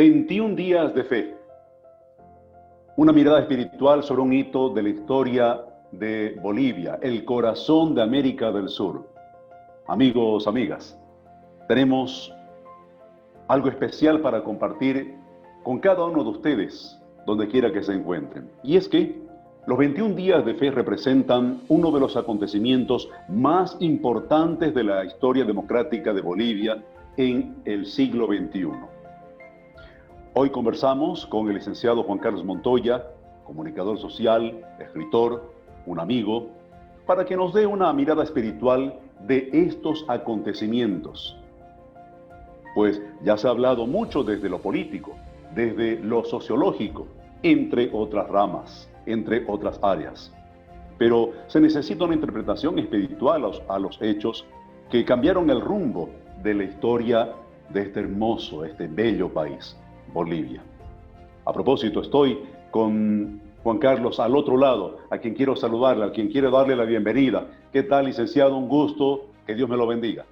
21 días de fe. Una mirada espiritual sobre un hito de la historia de Bolivia, el corazón de América del Sur. Amigos, amigas, tenemos algo especial para compartir con cada uno de ustedes, donde quiera que se encuentren. Y es que los 21 días de fe representan uno de los acontecimientos más importantes de la historia democrática de Bolivia en el siglo XXI. Hoy conversamos con el licenciado Juan Carlos Montoya, comunicador social, escritor, un amigo, para que nos dé una mirada espiritual de estos acontecimientos. Pues ya se ha hablado mucho desde lo político, desde lo sociológico, entre otras ramas, entre otras áreas. Pero se necesita una interpretación espiritual a los hechos que cambiaron el rumbo de la historia de este hermoso, este bello país, Bolivia. A propósito, estoy con Juan Carlos al otro lado, a quien quiero saludarle, a quien quiero darle la bienvenida. ¿Qué tal, licenciado? Un gusto, que Dios me lo bendiga.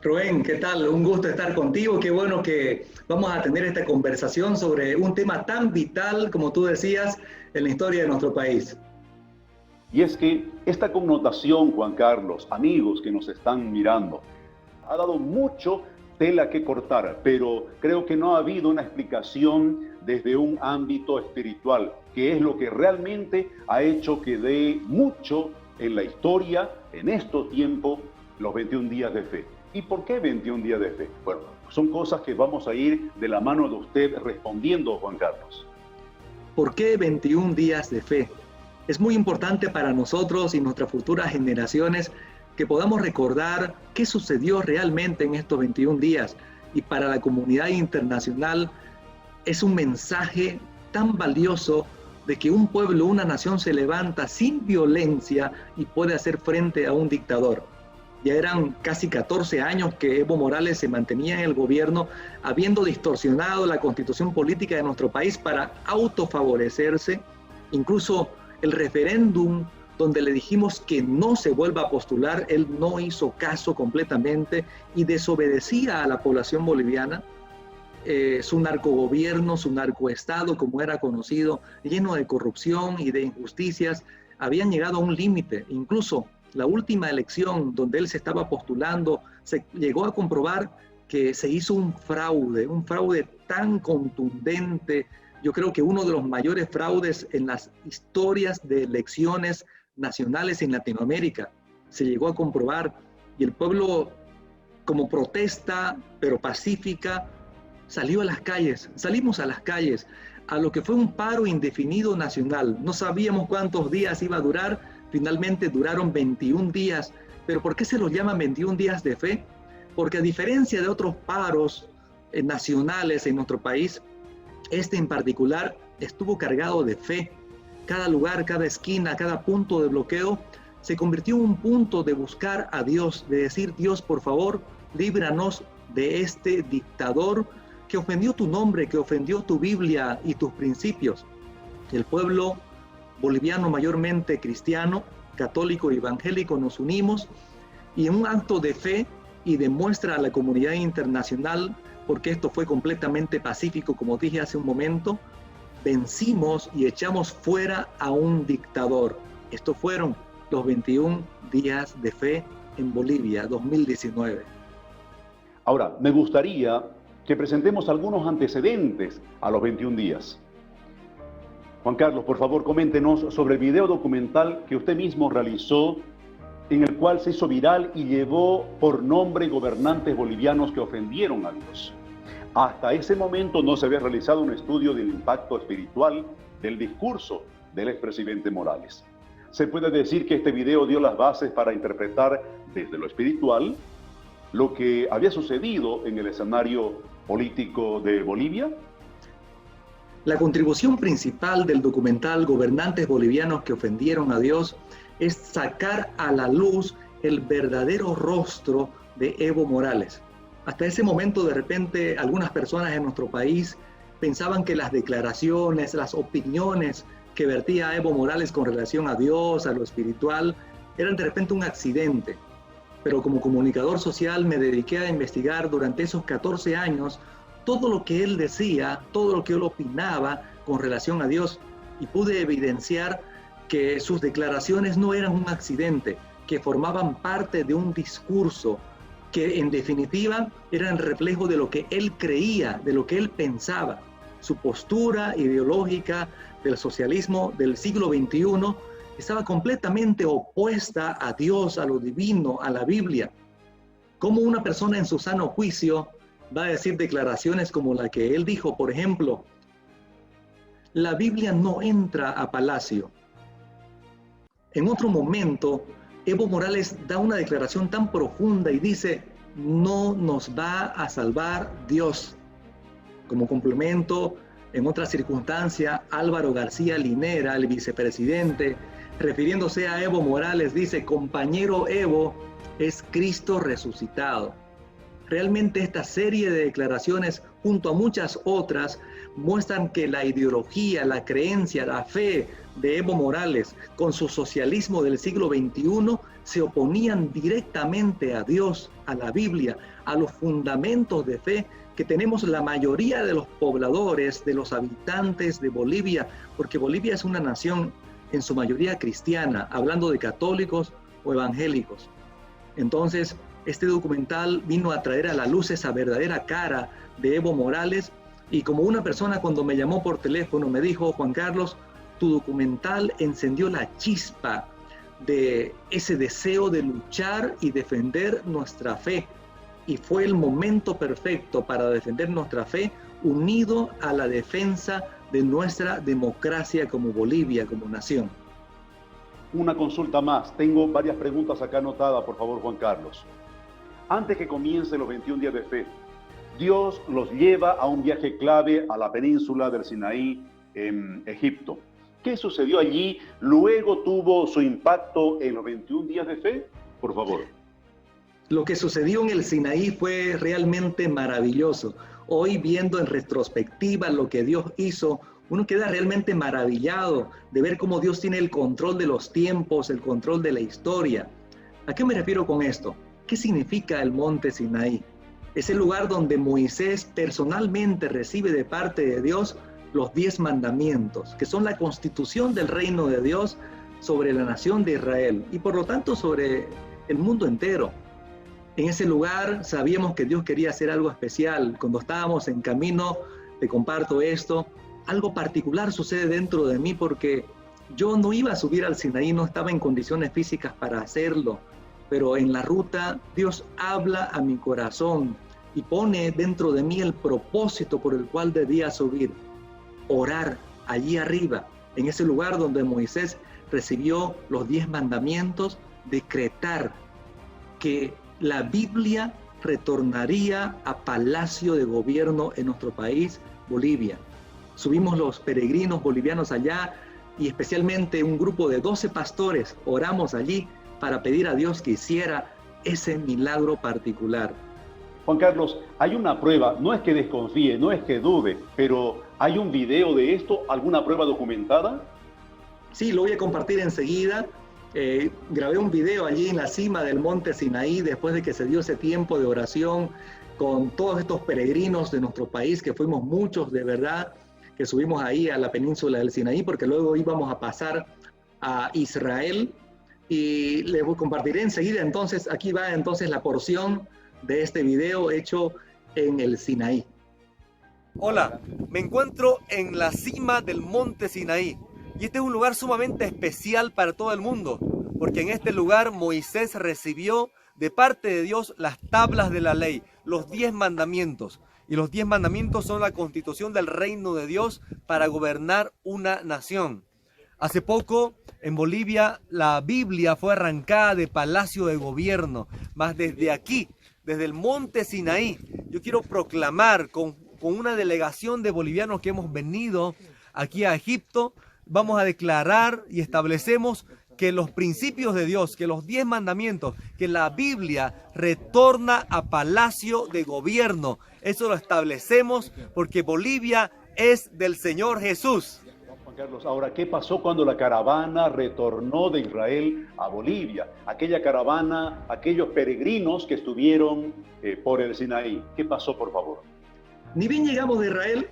Rubén, ¿qué tal? Un gusto estar contigo. Qué bueno que vamos a tener esta conversación sobre un tema tan vital, como tú decías, en la historia de nuestro país. Y es que esta connotación, Juan Carlos, amigos que nos están mirando, ha dado mucho tela que cortar, pero creo que no ha habido una explicación desde un ámbito espiritual, que es lo que realmente ha hecho que dé mucho en la historia, en estos tiempos, los 21 días de fe. ¿Y por qué 21 días de fe? Bueno, son cosas que vamos a ir de la mano de usted respondiendo, Juan Carlos. ¿Por qué 21 días de fe? Es muy importante para nosotros y nuestras futuras generaciones que podamos recordar qué sucedió realmente en estos 21 días. Y para la comunidad internacional es un mensaje tan valioso de que un pueblo, una nación se levanta sin violencia y puede hacer frente a un dictador. Ya eran casi 14 años que Evo Morales se mantenía en el gobierno, habiendo distorsionado la constitución política de nuestro país para autofavorecerse. Incluso el referéndum donde le dijimos que no se vuelva a postular, él no hizo caso completamente y desobedecía a la población boliviana. Su narcogobierno, su narcoestado, como era conocido, lleno de corrupción y de injusticias, habían llegado a un límite. Incluso la última elección donde él se estaba postulando, se llegó a comprobar que se hizo un fraude tan contundente. Yo creo que uno de los mayores fraudes en las historias de elecciones nacionales en Latinoamérica. Se llegó a comprobar y el pueblo, como protesta, pero pacífica, salió a las calles, salimos a las calles, a lo que fue un paro indefinido nacional. No sabíamos cuántos días iba a durar, finalmente duraron 21 días. ¿Pero por qué se los llaman 21 días de fe? Porque a diferencia de otros paros nacionales en nuestro país, este en particular estuvo cargado de fe. Cada lugar, cada esquina, cada punto de bloqueo se convirtió en un punto de buscar a Dios, de decir: Dios, por favor, líbranos de este dictador que ofendió tu nombre, que ofendió tu Biblia y tus principios. El pueblo boliviano, mayormente cristiano, católico y evangélico, nos unimos y en un acto de fe y demuestra a la comunidad internacional, porque esto fue completamente pacífico, como dije hace un momento, vencimos y echamos fuera a un dictador. Estos fueron los 21 días de fe en Bolivia, 2019. Ahora, me gustaría que presentemos algunos antecedentes a los 21 días. Juan Carlos, por favor, coméntenos sobre el video documental que usted mismo realizó, en el cual se hizo viral y llevó por nombre gobernantes bolivianos que ofendieron a Dios. Hasta ese momento no se había realizado un estudio del impacto espiritual del discurso del expresidente Morales. Se puede decir que este video dio las bases para interpretar desde lo espiritual lo que había sucedido en el escenario político de Bolivia. La contribución principal del documental Gobernantes Bolivianos que ofendieron a Dios es sacar a la luz el verdadero rostro de Evo Morales. Hasta ese momento, de repente, algunas personas en nuestro país pensaban que las declaraciones, las opiniones que vertía Evo Morales con relación a Dios, a lo espiritual, eran de repente un accidente. Pero como comunicador social me dediqué a investigar durante esos 14 años todo lo que él decía, todo lo que él opinaba con relación a Dios, y pude evidenciar que sus declaraciones no eran un accidente, que formaban parte de un discurso, que en definitiva eran reflejo de lo que él creía, de lo que él pensaba. Su postura ideológica del socialismo del siglo XXI estaba completamente opuesta a Dios, a lo divino, a la Biblia. ¿Cómo una persona en su sano juicio va a decir declaraciones como la que él dijo? Por ejemplo, la Biblia no entra a palacio. En otro momento, Evo Morales da una declaración tan profunda y dice, no nos va a salvar Dios. Como complemento, en otra circunstancia, Álvaro García Linera, el vicepresidente, refiriéndose a Evo Morales, dice, compañero Evo, es Cristo resucitado. Realmente esta serie de declaraciones, junto a muchas otras, muestran que la ideología, la creencia, la fe de Evo Morales con su socialismo del siglo XXI se oponían directamente a Dios, a la Biblia, a los fundamentos de fe que tenemos la mayoría de los pobladores, de los habitantes de Bolivia, porque Bolivia es una nación en su mayoría cristiana, hablando de católicos o evangélicos. Entonces, este documental vino a traer a la luz esa verdadera cara de Evo Morales, y como una persona cuando me llamó por teléfono me dijo, Juan Carlos, tu documental encendió la chispa de ese deseo de luchar y defender nuestra fe, y fue el momento perfecto para defender nuestra fe unido a la defensa de nuestra democracia como Bolivia, como nación. Una consulta más. Tengo varias preguntas acá anotadas, por favor, Juan Carlos. Antes que comiencen los 21 días de fe, Dios los lleva a un viaje clave a la península del Sinaí en Egipto. ¿Qué sucedió allí? ¿Luego tuvo su impacto en los 21 días de fe? Por favor. Lo que sucedió en el Sinaí fue realmente maravilloso. Hoy, viendo en retrospectiva lo que Dios hizo, uno queda realmente maravillado de ver cómo Dios tiene el control de los tiempos, el control de la historia. ¿A qué me refiero con esto? ¿Qué significa el monte Sinaí? Es el lugar donde Moisés personalmente recibe de parte de Dios los 10 mandamientos, que son la constitución del reino de Dios sobre la nación de Israel y por lo tanto sobre el mundo entero. En ese lugar sabíamos que Dios quería hacer algo especial. Cuando estábamos en camino, te comparto esto, algo particular sucede dentro de mí porque yo no iba a subir al Sinaí, no estaba en condiciones físicas para hacerlo, pero en la ruta Dios habla a mi corazón y pone dentro de mí el propósito por el cual debía subir, orar allí arriba, en ese lugar donde Moisés recibió los 10 mandamientos, decretar que la Biblia retornaría a Palacio de Gobierno en nuestro país, Bolivia. Subimos los peregrinos bolivianos allá y especialmente un grupo de 12 pastores oramos allí para pedir a Dios que hiciera ese milagro particular. Juan Carlos, hay una prueba, no es que desconfíe, no es que dude, pero ¿hay un video de esto, alguna prueba documentada? Sí, lo voy a compartir enseguida. Grabé un video allí en la cima del monte Sinaí después de que se dio ese tiempo de oración con todos estos peregrinos de nuestro país, que fuimos muchos de verdad, que subimos ahí a la península del Sinaí porque luego íbamos a pasar a Israel y les compartiré enseguida. Entonces aquí va entonces la porción de este video hecho en el Sinaí. Hola, me encuentro en la cima del monte Sinaí. Y este es un lugar sumamente especial para todo el mundo, porque en este lugar Moisés recibió de parte de Dios las tablas de la ley, los 10 mandamientos. Y los 10 mandamientos son la constitución del reino de Dios para gobernar una nación. Hace poco en Bolivia la Biblia fue arrancada de Palacio de Gobierno, mas desde aquí, desde el monte Sinaí, yo quiero proclamar con una delegación de bolivianos que hemos venido aquí a Egipto, vamos a declarar y establecemos que los principios de Dios, que los 10 mandamientos, que la Biblia retorna a Palacio de Gobierno. Eso lo establecemos porque Bolivia es del Señor Jesús. Juan Carlos, ahora, ¿qué pasó cuando la caravana retornó de Israel a Bolivia? Aquella caravana, aquellos peregrinos que estuvieron por el Sinaí. ¿Qué pasó, por favor? Ni bien llegamos de Israel,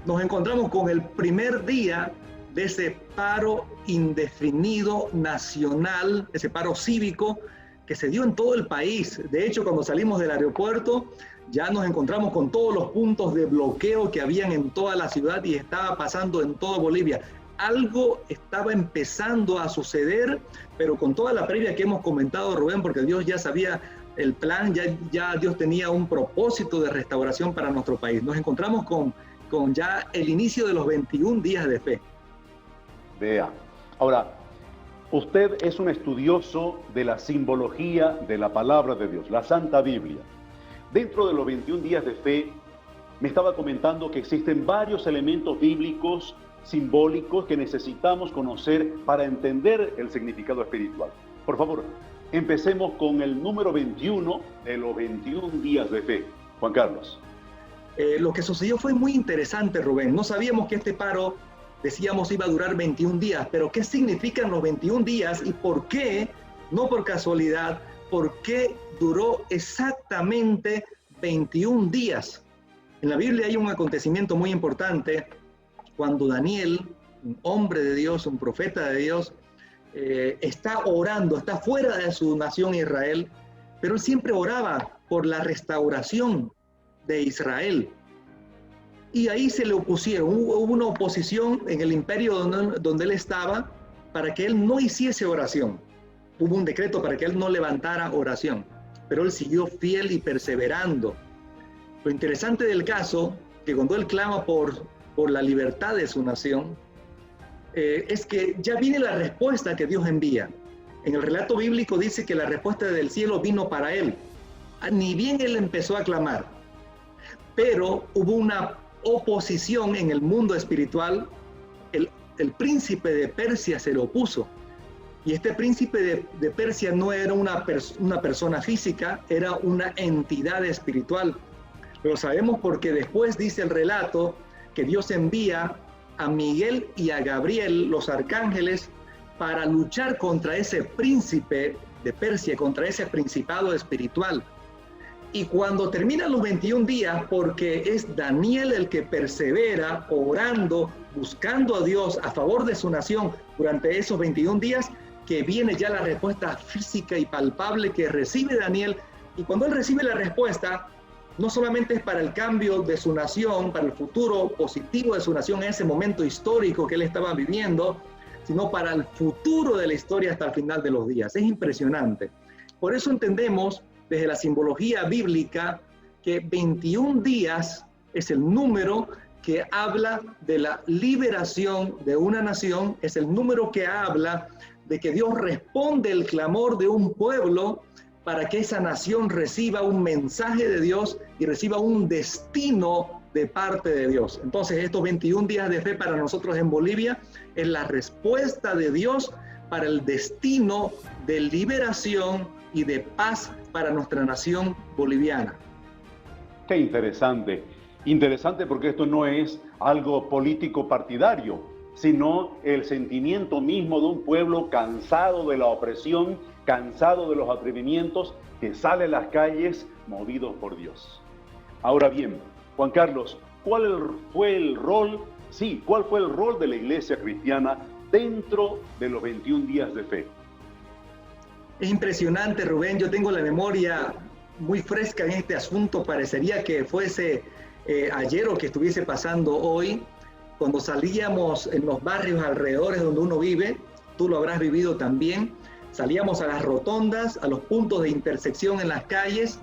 nos encontramos con el primer día de ese paro indefinido nacional, ese paro cívico que se dio en todo el país. De hecho, cuando salimos del aeropuerto, ya nos encontramos con todos los puntos de bloqueo que habían en toda la ciudad y estaba pasando en toda Bolivia. Algo estaba empezando a suceder, pero con toda la previa que hemos comentado, Rubén, porque Dios ya sabía el plan, ya Dios tenía un propósito de restauración para nuestro país. Nos encontramos con ya el inicio de los 21 días de fe. Vea. Ahora, usted es un estudioso de la simbología de la palabra de Dios, la Santa Biblia. Dentro de los 21 días de fe, me estaba comentando que existen varios elementos bíblicos simbólicos que necesitamos conocer para entender el significado espiritual. Por favor, empecemos con el número 21 de los 21 días de fe. Juan Carlos. Lo que sucedió fue muy interesante, Rubén. No sabíamos que este paro, decíamos, iba a durar 21 días, pero ¿qué significan los 21 días y por qué, no por casualidad, por qué duró exactamente 21 días? En la Biblia hay un acontecimiento muy importante cuando Daniel, un hombre de Dios, un profeta de Dios, está orando, está fuera de su nación Israel, pero él siempre oraba por la restauración de Israel. Y ahí se le opusieron, hubo una oposición en el imperio donde él estaba para que él no hiciese oración. Hubo un decreto para que él no levantara oración, pero él siguió fiel y perseverando. Lo interesante del caso, que cuando él clama por la libertad de su nación, es que ya viene la respuesta que Dios envía. En el relato bíblico dice que la respuesta del cielo vino para él. Ni bien él empezó a clamar, pero hubo una oposición en el mundo espiritual. El príncipe de Persia se le opuso. Y este príncipe de Persia no era una persona física, era una entidad espiritual. Lo sabemos porque después dice el relato que Dios envía a Miguel y a Gabriel, los arcángeles, para luchar contra ese príncipe de Persia, contra ese principado espiritual. Y cuando terminan los 21 días, porque es Daniel el que persevera orando, buscando a Dios a favor de su nación durante esos 21 días, que viene ya la respuesta física y palpable que recibe Daniel. Y cuando él recibe la respuesta, no solamente es para el cambio de su nación, para el futuro positivo de su nación en ese momento histórico que él estaba viviendo, sino para el futuro de la historia hasta el final de los días. Es impresionante. Por eso entendemos desde la simbología bíblica que 21 días es el número que habla de la liberación de una nación, es el número que habla de que Dios responde el clamor de un pueblo para que esa nación reciba un mensaje de Dios y reciba un destino de parte de Dios. Entonces, estos 21 días de fe para nosotros en Bolivia es la respuesta de Dios para el destino de liberación y de paz para nuestra nación boliviana. Qué interesante. Interesante porque esto no es algo político partidario, sino el sentimiento mismo de un pueblo cansado de la opresión, cansado de los atrevimientos, que sale a las calles movidos por Dios. Ahora bien, Juan Carlos, ¿cuál fue el rol de la Iglesia cristiana dentro de los 21 días de fe? Es impresionante, Rubén. Yo tengo la memoria muy fresca en este asunto. Parecería que fuese ayer o que estuviese pasando hoy, cuando salíamos en los barrios alrededores donde uno vive. Tú lo habrás vivido también. Salíamos a las rotondas, a los puntos de intersección en las calles,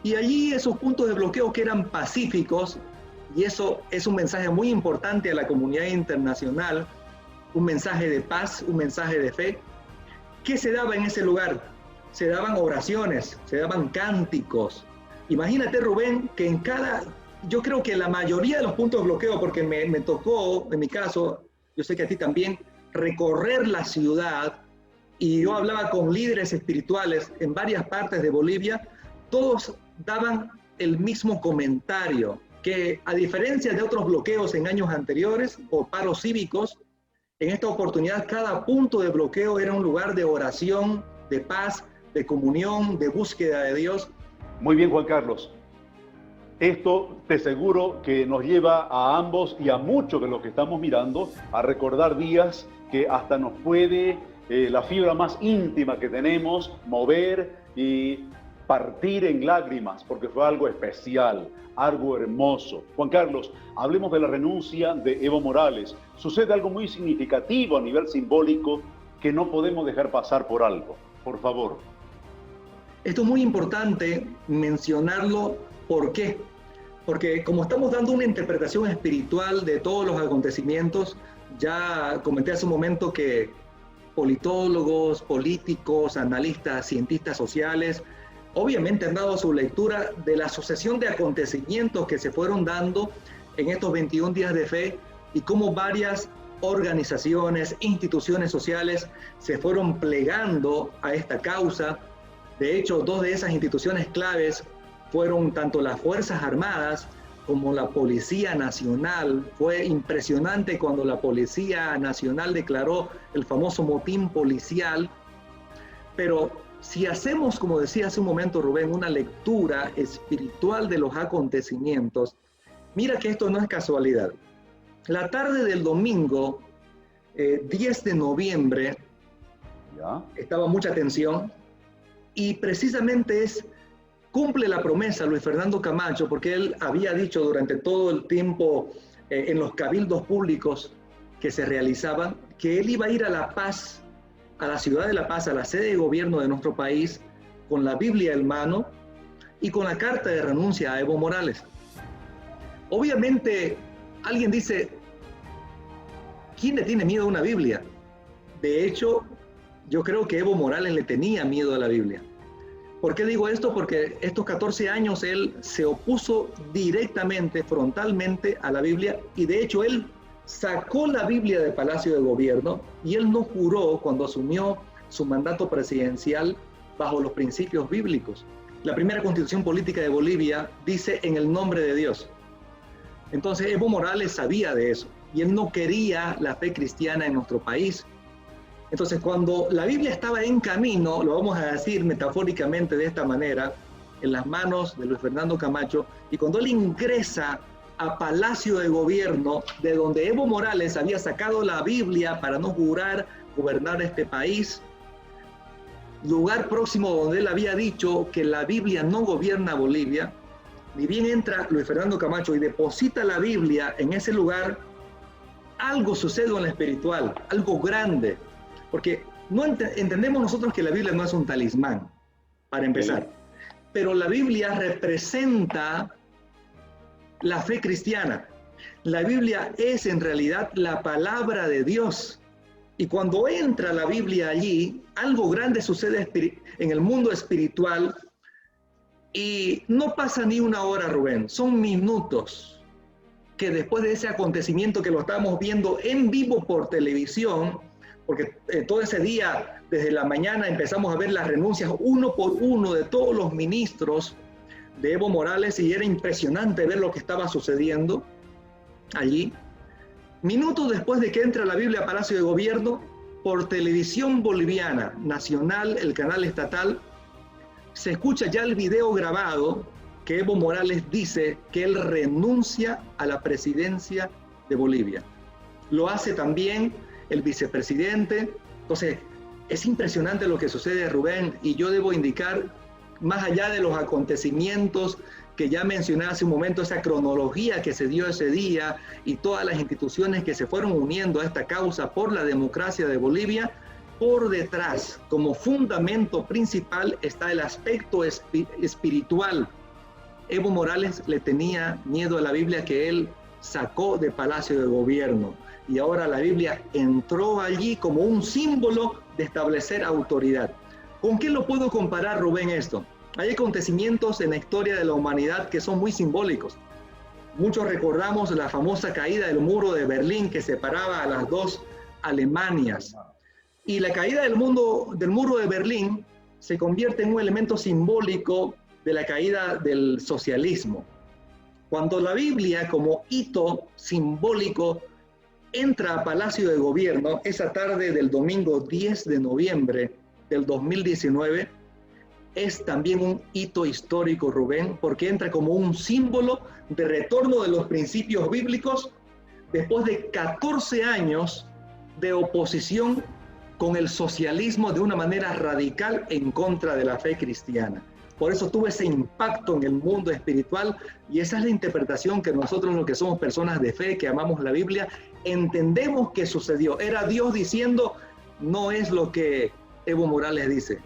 y allí esos puntos de bloqueo que eran pacíficos, y eso es un mensaje muy importante a la comunidad internacional, un mensaje de paz, un mensaje de fe. ¿Qué se daba en ese lugar? Se daban oraciones, se daban cánticos. Imagínate, Rubén, que yo creo que la mayoría de los puntos de bloqueo, porque me tocó, en mi caso, yo sé que a ti también, recorrer la ciudad, y yo hablaba con líderes espirituales en varias partes de Bolivia, todos daban el mismo comentario, que a diferencia de otros bloqueos en años anteriores o paros cívicos, en esta oportunidad cada punto de bloqueo era un lugar de oración, de paz, de comunión, de búsqueda de Dios. Muy bien, Juan Carlos. Esto te aseguro que nos lleva a ambos y a muchos de los que estamos mirando a recordar días que hasta nos puede la fibra más íntima que tenemos mover y partir en lágrimas, porque fue algo especial, algo hermoso. Juan Carlos, hablemos de la renuncia de Evo Morales. Sucede algo muy significativo a nivel simbólico que no podemos dejar pasar por alto. Por favor. Esto es muy importante mencionarlo. ¿Por qué? Porque como estamos dando una interpretación espiritual de todos los acontecimientos, ya comenté hace un momento que politólogos, políticos, analistas, cientistas sociales, obviamente han dado su lectura de la sucesión de acontecimientos que se fueron dando en estos 21 días de fe y cómo varias organizaciones, instituciones sociales se fueron plegando a esta causa. De hecho, dos de esas instituciones claves fueron tanto las Fuerzas Armadas como la Policía Nacional. Fue impresionante cuando la Policía Nacional declaró el famoso motín policial. Pero si hacemos, como decía hace un momento Rubén, una lectura espiritual de los acontecimientos, mira que esto no es casualidad. La tarde del domingo, 10 de noviembre, estaba mucha tensión y precisamente cumple la promesa Luis Fernando Camacho, porque él había dicho durante todo el tiempo en los cabildos públicos que se realizaban, que él iba a ir a La Paz, a la ciudad de La Paz, a la sede de gobierno de nuestro país, con la Biblia en mano y con la carta de renuncia a Evo Morales. Obviamente, alguien dice, ¿quién le tiene miedo a una Biblia? De hecho, yo creo que Evo Morales le tenía miedo a la Biblia. ¿Por qué digo esto? Porque estos 14 años él se opuso directamente, frontalmente a la Biblia, y de hecho él sacó la Biblia del Palacio de Gobierno y él no juró cuando asumió su mandato presidencial bajo los principios bíblicos. La primera constitución política de Bolivia dice en el nombre de Dios. Entonces Evo Morales sabía de eso y él no quería la fe cristiana en nuestro país. Entonces, cuando la Biblia estaba en camino, lo vamos a decir metafóricamente de esta manera, en las manos de Luis Fernando Camacho, y cuando él ingresa a Palacio de Gobierno, de donde Evo Morales había sacado la Biblia para no jurar gobernar este país, lugar próximo donde él había dicho que la Biblia no gobierna Bolivia, ni bien entra Luis Fernando Camacho y deposita la Biblia en ese lugar, algo sucede en lo espiritual, algo grande. Porque no entendemos nosotros que la Biblia no es un talismán, para empezar. Pero la Biblia representa la fe cristiana. La Biblia es en realidad la palabra de Dios. Y cuando entra la Biblia allí, algo grande sucede en el mundo espiritual. Y no pasa ni una hora, Rubén, son minutos que después de ese acontecimiento que lo estamos viendo en vivo por televisión, porque todo ese día, desde la mañana, empezamos a ver las renuncias uno por uno de todos los ministros de Evo Morales y era impresionante ver lo que estaba sucediendo allí. Minutos después de que entra la Biblia a Palacio de Gobierno, por televisión boliviana nacional, el canal estatal, se escucha ya el video grabado que Evo Morales dice que él renuncia a la presidencia de Bolivia. Lo hace también el vicepresidente. Entonces, es impresionante lo que sucede, Rubén, y yo debo indicar, más allá de los acontecimientos que ya mencioné hace un momento, esa cronología que se dio ese día y todas las instituciones que se fueron uniendo a esta causa por la democracia de Bolivia, por detrás, como fundamento principal, está el aspecto espiritual. Evo Morales le tenía miedo a la Biblia que él sacó de Palacio de Gobierno. Y ahora la Biblia entró allí como un símbolo de establecer autoridad. ¿Con qué lo puedo comparar, Rubén, esto? Hay acontecimientos en la historia de la humanidad que son muy simbólicos. Muchos recordamos la famosa caída del muro de Berlín que separaba a las dos Alemanias. Y la caída del muro de Berlín se convierte en un elemento simbólico de la caída del socialismo. Cuando la Biblia, como hito simbólico, entra a Palacio de Gobierno esa tarde del domingo 10 de noviembre del 2019, es también un hito histórico, Rubén, porque entra como un símbolo de retorno de los principios bíblicos después de 14 años de oposición con el socialismo de una manera radical en contra de la fe cristiana. Por eso tuvo ese impacto en el mundo espiritual, y esa es la interpretación que nosotros, los que somos personas de fe, que amamos la Biblia, entendemos que sucedió. Era Dios diciendo, no es lo que Evo Morales dice.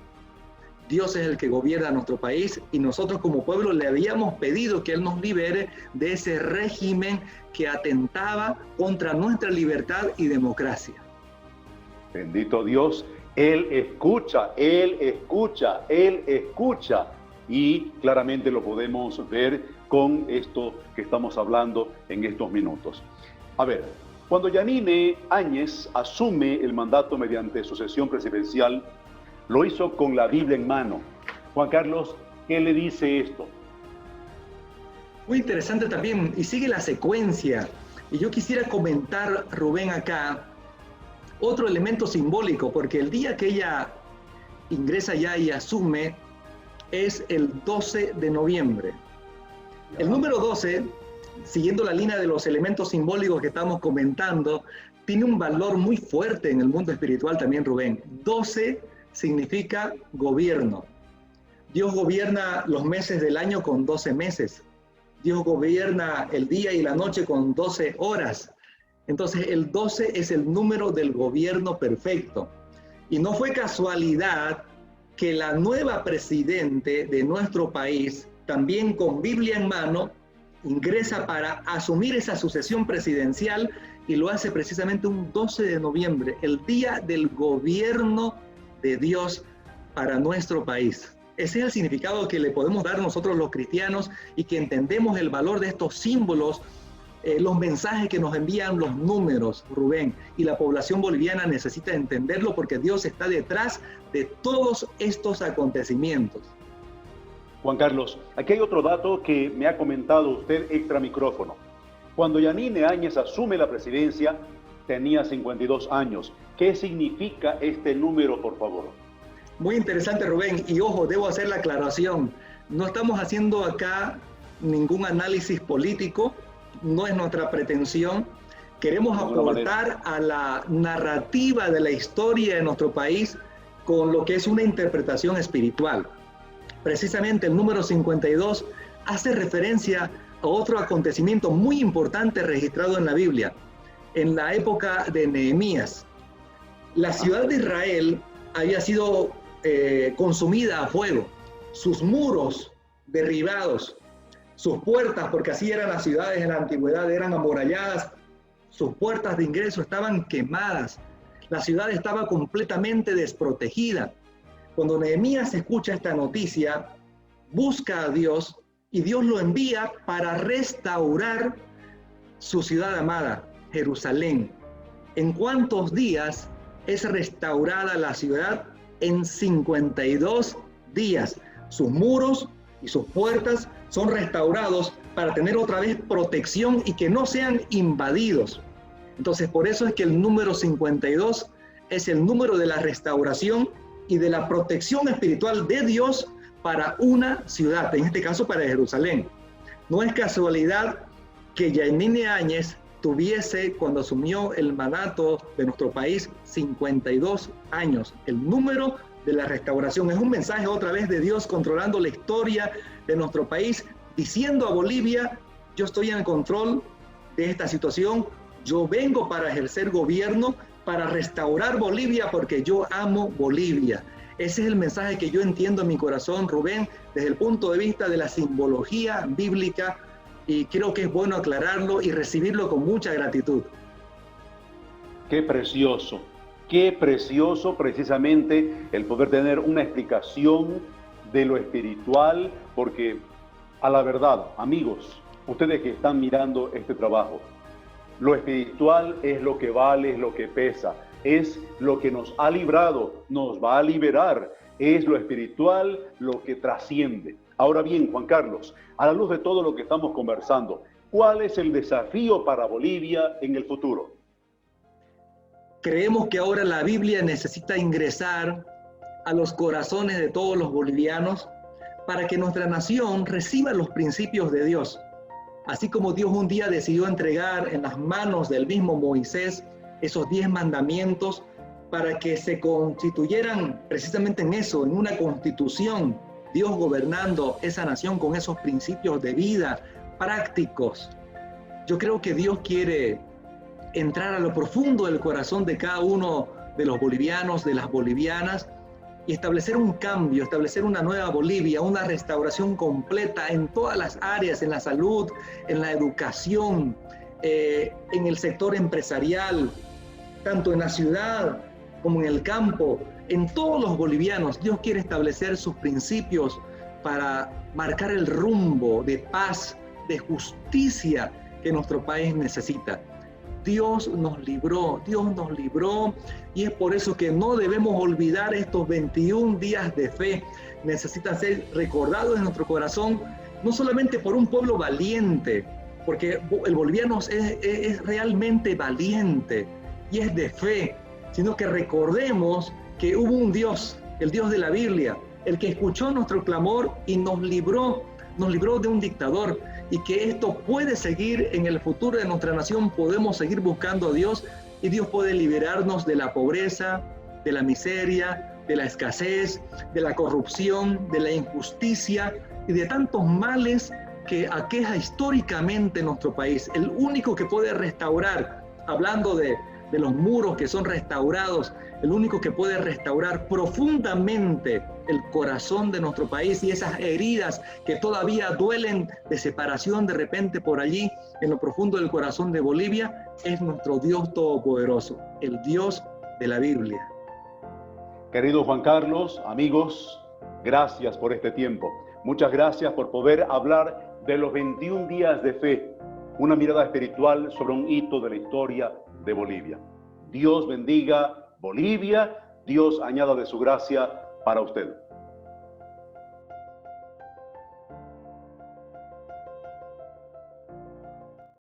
Dios es el que gobierna nuestro país, y nosotros como pueblo le habíamos pedido que Él nos libere de ese régimen que atentaba contra nuestra libertad y democracia. Bendito Dios, Él escucha, Él escucha, Él escucha. Y claramente lo podemos ver con esto que estamos hablando en estos minutos. A ver, cuando Yanine Áñez asume el mandato mediante sucesión presidencial, lo hizo con la Biblia en mano. Juan Carlos, ¿qué le dice esto? Muy interesante también, y sigue la secuencia. Y yo quisiera comentar, Rubén, acá, otro elemento simbólico, porque el día que ella ingresa ya y asume es el 12 de noviembre. El número 12, siguiendo la línea de los elementos simbólicos que estamos comentando, tiene un valor muy fuerte en el mundo espiritual también, Rubén. 12 significa gobierno. Dios gobierna los meses del año con 12 meses. Dios gobierna el día y la noche con 12 horas. Entonces el 12 es el número del gobierno perfecto. Y no fue casualidad que la nueva presidente de nuestro país, también con Biblia en mano, ingresa para asumir esa sucesión presidencial, y lo hace precisamente un 12 de noviembre, el día del gobierno de Dios para nuestro país. Ese es el significado que le podemos dar nosotros los cristianos, y que entendemos el valor de estos símbolos, los mensajes que nos envían los números, Rubén, y la población boliviana necesita entenderlo, porque Dios está detrás de todos estos acontecimientos. Juan Carlos, aquí hay otro dato que me ha comentado usted extra micrófono. Cuando Yanine Áñez asume la presidencia, tenía 52 años. ¿Qué significa este número, por favor? Muy interesante, Rubén, y ojo, debo hacer la aclaración. No estamos haciendo acá ningún análisis político, no es nuestra pretensión. Queremos aportar a la narrativa de la historia de nuestro país con lo que es una interpretación espiritual. Precisamente el número 52 hace referencia a otro acontecimiento muy importante registrado en la Biblia, en la época de Nehemías. La ciudad de Israel había sido consumida a fuego, sus muros derribados, sus puertas, porque así eran las ciudades en la antigüedad, eran amuralladas, sus puertas de ingreso estaban quemadas, la ciudad estaba completamente desprotegida. Cuando Nehemías escucha esta noticia, busca a Dios, y Dios lo envía para restaurar su ciudad amada, Jerusalén. ¿En cuántos días es restaurada la ciudad? En 52 días. Sus muros y sus puertas son restaurados para tener otra vez protección y que no sean invadidos. Entonces, por eso es que el número 52 es el número de la restauración y de la protección espiritual de Dios para una ciudad, en este caso para Jerusalén. No es casualidad que Yanine Áñez tuviese, cuando asumió el mandato de nuestro país, 52 años. El número de la restauración es un mensaje otra vez de Dios controlando la historia de nuestro país, diciendo a Bolivia: yo estoy en control de esta situación, yo vengo para ejercer gobierno, para restaurar Bolivia, porque yo amo Bolivia. Ese es el mensaje que yo entiendo en mi corazón, Rubén, desde el punto de vista de la simbología bíblica, y creo que es bueno aclararlo y recibirlo con mucha gratitud. Qué precioso precisamente el poder tener una explicación de lo espiritual, porque a la verdad, amigos, ustedes que están mirando este trabajo, lo espiritual es lo que vale, es lo que pesa, es lo que nos ha librado, nos va a liberar, es lo espiritual lo que trasciende. Ahora bien, Juan Carlos, a la luz de todo lo que estamos conversando, ¿cuál es el desafío para Bolivia en el futuro? Creemos que ahora la Biblia necesita ingresar a los corazones de todos los bolivianos para que nuestra nación reciba los principios de Dios. Así como Dios un día decidió entregar en las manos del mismo Moisés esos 10 mandamientos para que se constituyeran precisamente en eso, en una constitución, Dios gobernando esa nación con esos principios de vida prácticos. Yo creo que Dios quiere entrar a lo profundo del corazón de cada uno de los bolivianos, de las bolivianas, y establecer un cambio, establecer una nueva Bolivia, una restauración completa en todas las áreas, en la salud, en la educación, en el sector empresarial, tanto en la ciudad como en el campo, en todos los bolivianos. Dios quiere establecer sus principios para marcar el rumbo de paz, de justicia que nuestro país necesita. Dios nos libró, y es por eso que no debemos olvidar estos 21 días de fe. Necesitan ser recordados en nuestro corazón, no solamente por un pueblo valiente, porque el boliviano es realmente valiente y es de fe, sino que recordemos que hubo un Dios, el Dios de la Biblia, el que escuchó nuestro clamor y nos libró de un dictador, y que esto puede seguir en el futuro de nuestra nación. Podemos seguir buscando a Dios y Dios puede liberarnos de la pobreza, de la miseria, de la escasez, de la corrupción, de la injusticia y de tantos males que aqueja históricamente nuestro país. El único que puede restaurar, hablando de los muros que son restaurados, el único que puede restaurar profundamente el corazón de nuestro país y esas heridas que todavía duelen de separación de repente por allí en lo profundo del corazón de Bolivia, es nuestro Dios Todopoderoso, el Dios de la Biblia. Querido Juan Carlos, amigos, gracias por este tiempo. Muchas gracias por poder hablar de los 21 días de fe, una mirada espiritual sobre un hito de la historia de Bolivia. Dios bendiga Bolivia, Dios añada de su gracia para usted.